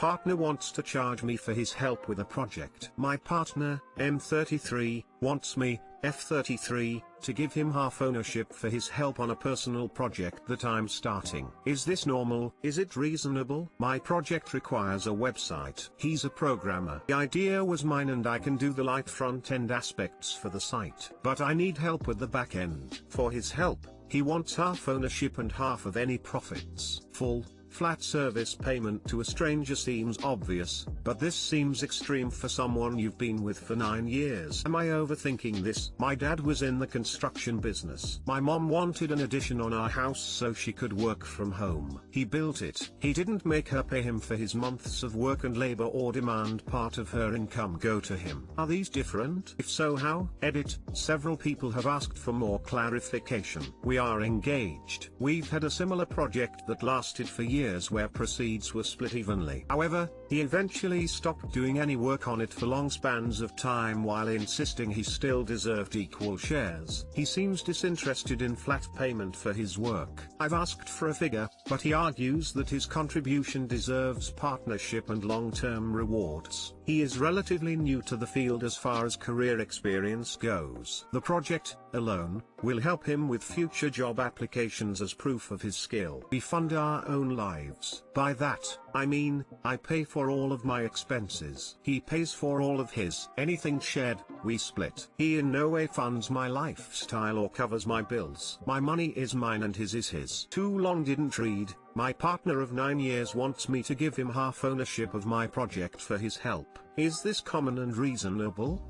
partner wants to charge me for his help with a project. My partner, M33, wants me, F33, to give him half ownership for his help on a personal project that I'm starting. Is this normal? Is it reasonable? My project requires a website. He's a programmer. The idea was mine and I can do the light front-end aspects for the site. But I need help with the back-end. For his help, he wants half ownership and half of any profits. Full, flat service payment to a stranger seems obvious, but this seems extreme for someone you've been with for 9 years. Am I overthinking this? My dad was in the construction business. My mom wanted an addition on our house so she could work from home. He built it. He didn't make her pay him for his months of work and labor or demand part of her income go to him. Are these different? If so, how? Edit. Several people have asked for more clarification. We are engaged. We've had a similar project that lasted for years where proceeds were split evenly. However, he eventually stopped doing any work on it for long spans of time while insisting he still deserved equal shares. He seems disinterested in flat payment for his work. I've asked for a figure, but he argues that his contribution deserves partnership and long-term rewards. He is relatively new to the field as far as career experience goes. The project, alone, will help him with future job applications as proof of his skill. We fund our own lives. By that, I mean, I pay for all of my expenses. He pays for all of his. Anything shared, we split. He in no way funds my lifestyle or covers my bills. My money is mine and his is his. Too long didn't read. My partner of 9 years wants me to give him half ownership of my project for his help. Is this common and reasonable?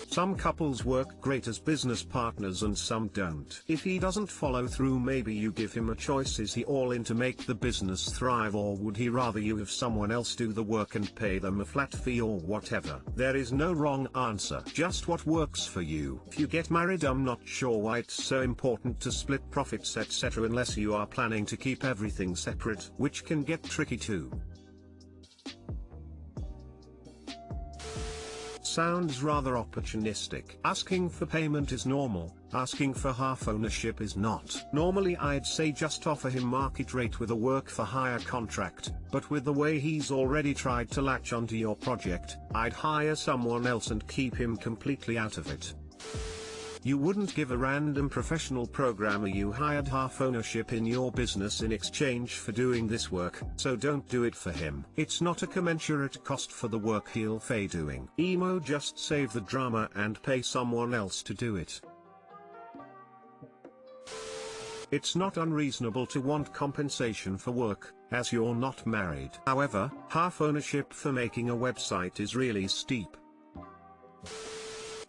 Some couples work great as business partners and some don't. If he doesn't follow through, maybe you give him a choice. Is he all in to make the business thrive, or would he rather you have someone else do the work and pay them a flat fee or whatever? There is no wrong answer, just what works for you. If you get married, I'm not sure why it's so important to split profits etc. unless you are planning to keep everything separate, which can get tricky too. Sounds rather opportunistic. Asking for payment is normal, asking for half ownership is not. Normally I'd say just offer him market rate with a work for hire contract, but with the way he's already tried to latch onto your project, I'd hire someone else and keep him completely out of it. You wouldn't give a random professional programmer you hired half ownership in your business in exchange for doing this work, so don't do it for him. It's not a commensurate cost for the work he'll fail doing. Emo, just save the drama and pay someone else to do it. It's not unreasonable to want compensation for work, as you're not married. However, half ownership for making a website is really steep.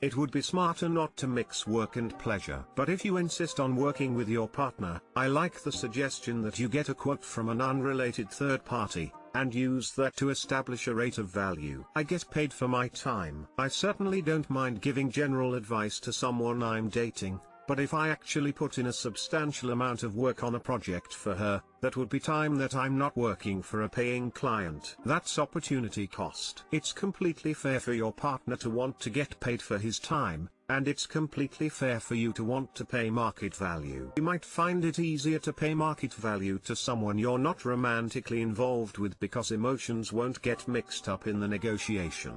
It would be smarter not to mix work and pleasure. But if you insist on working with your partner, I like the suggestion that you get a quote from an unrelated third party, and use that to establish a rate of value. I get paid for my time. I certainly don't mind giving general advice to someone I'm dating, but if I actually put in a substantial amount of work on a project for her, that would be time that I'm not working for a paying client. That's opportunity cost. It's completely fair for your partner to want to get paid for his time, and it's completely fair for you to want to pay market value. You might find it easier to pay market value to someone you're not romantically involved with because emotions won't get mixed up in the negotiation.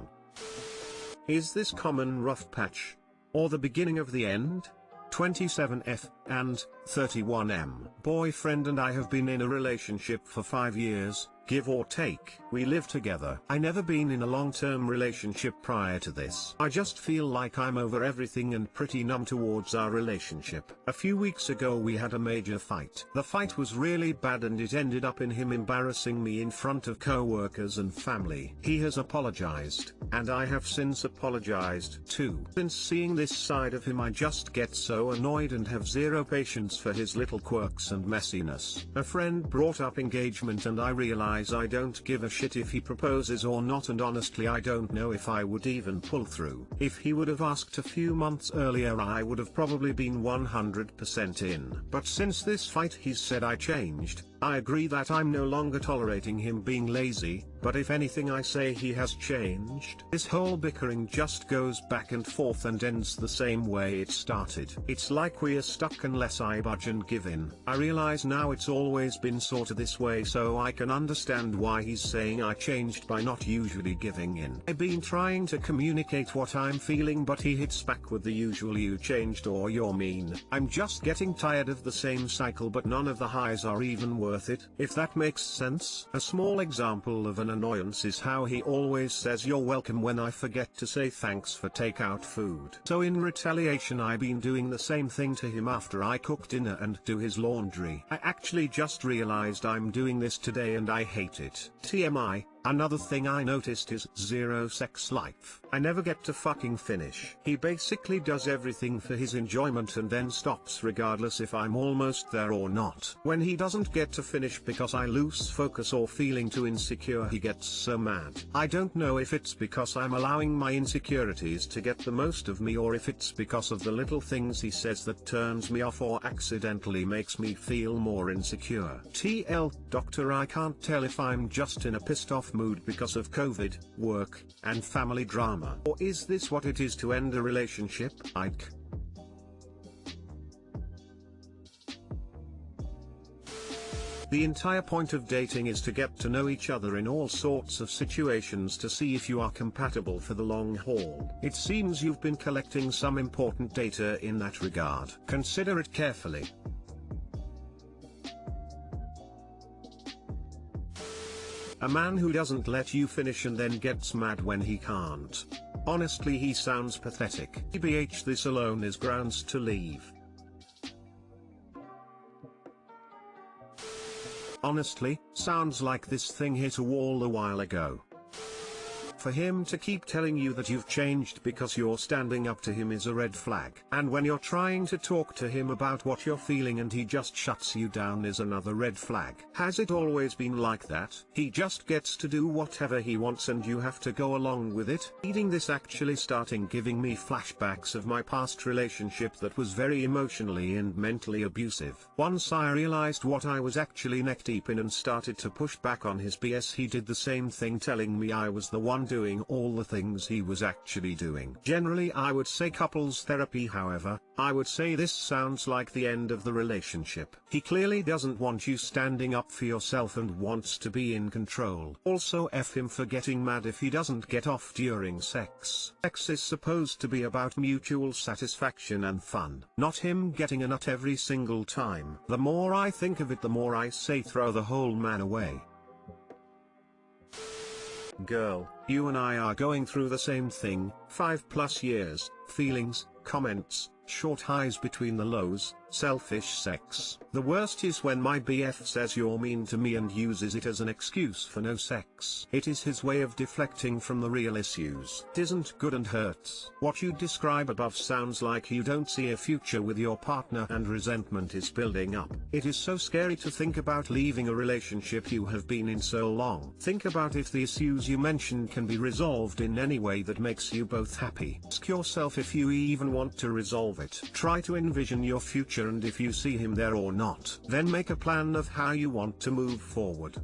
Is this common rough patch? Or the beginning of the end? 27F, and 31M. Boyfriend and I have been in a relationship for 5 years, give or take. We live together. I never been in a long-term relationship prior to this. I just feel like I'm over everything and pretty numb towards our relationship. A few weeks ago we had a major fight. The fight was really bad and it ended up in him embarrassing me in front of co-workers and family. He has apologized, and I have since apologized too. Since seeing this side of him I just get so annoyed and have zero patience for his little quirks and messiness. A friend brought up engagement and I realized I don't give a shit if he proposes or not, and honestly I don't know if I would even pull through. If he would have asked a few months earlier I would have probably been 100% in. But since this fight he's said I changed, I agree that I'm no longer tolerating him being lazy, but if anything I say he has changed. This whole bickering just goes back and forth and ends the same way it started. It's like we're stuck unless I budge and give in. I realize now it's always been sorta this way, so I can understand why he's saying I changed by not usually giving in. I've been trying to communicate what I'm feeling, but he hits back with the usual "you changed" or "you're mean." I'm just getting tired of the same cycle, but none of the highs are even worth it, if that makes sense. A small example of an annoyance is how he always says "you're welcome" when I forget to say thanks for takeout food. So in retaliation I've been doing the same thing to him after I cook dinner and do his laundry. I actually just realized I'm doing this today and I hate it. TMI. Another thing I noticed is zero sex life. I never get to fucking finish. He basically does everything for his enjoyment and then stops regardless if I'm almost there or not. When he doesn't get to finish because I lose focus or feeling too insecure, he gets so mad. I don't know if it's because I'm allowing my insecurities to get the most of me, or if it's because of the little things he says that turns me off or accidentally makes me feel more insecure. TL, doctor, I can't tell if I'm just in a pissed off mood because of COVID, work, and family drama. Or is this what it is to end a relationship? Ike. The entire point of dating is to get to know each other in all sorts of situations to see if you are compatible for the long haul. It seems you've been collecting some important data in that regard. Consider it carefully. A man who doesn't let you finish and then gets mad when he can't. Honestly, he sounds pathetic. TBH, this alone is grounds to leave. Honestly, sounds like this thing hit a wall a while ago. For him to keep telling you that you've changed because you're standing up to him is a red flag. And when you're trying to talk to him about what you're feeling and he just shuts you down is another red flag. Has it always been like that? He just gets to do whatever he wants and you have to go along with it? Reading this actually starting giving me flashbacks of my past relationship that was very emotionally and mentally abusive. Once I realized what I was actually neck deep in and started to push back on his BS, he did the same thing, telling me I was the one doing all the things he was actually doing. Generally I would say couples therapy, however, I would say this sounds like the end of the relationship. He clearly doesn't want you standing up for yourself and wants to be in control. Also F him for getting mad if he doesn't get off during sex. Sex is supposed to be about mutual satisfaction and fun, not him getting a nut every single time. The more I think of it, the more I say throw the whole man away. Girl, you and I are going through the same thing, 5+ years, feelings, comments, short highs between the lows, selfish sex. The worst is when my BF says you're mean to me and uses it as an excuse for no sex. It is his way of deflecting from the real issues. It isn't good and hurts. What you describe above sounds like you don't see a future with your partner and resentment is building up. It is so scary to think about leaving a relationship you have been in so long. Think about if the issues you mentioned can be resolved in any way that makes you both happy. Ask yourself if you even want to resolve it. Try to envision your future and if you see him there or not. Then make a plan of how you want to move forward.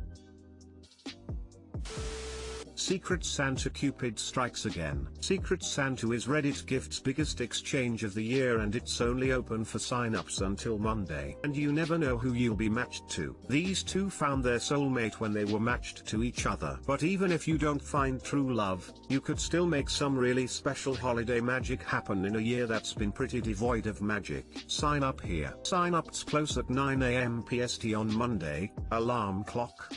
Secret Santa Cupid strikes again. Secret Santa is Reddit Gift's biggest exchange of the year and it's only open for sign-ups until Monday. And you never know who you'll be matched to. These two found their soulmate when they were matched to each other. But even if you don't find true love, you could still make some really special holiday magic happen in a year that's been pretty devoid of magic. Sign up here. Sign-ups close at 9 AM PST on Monday. Alarm clock.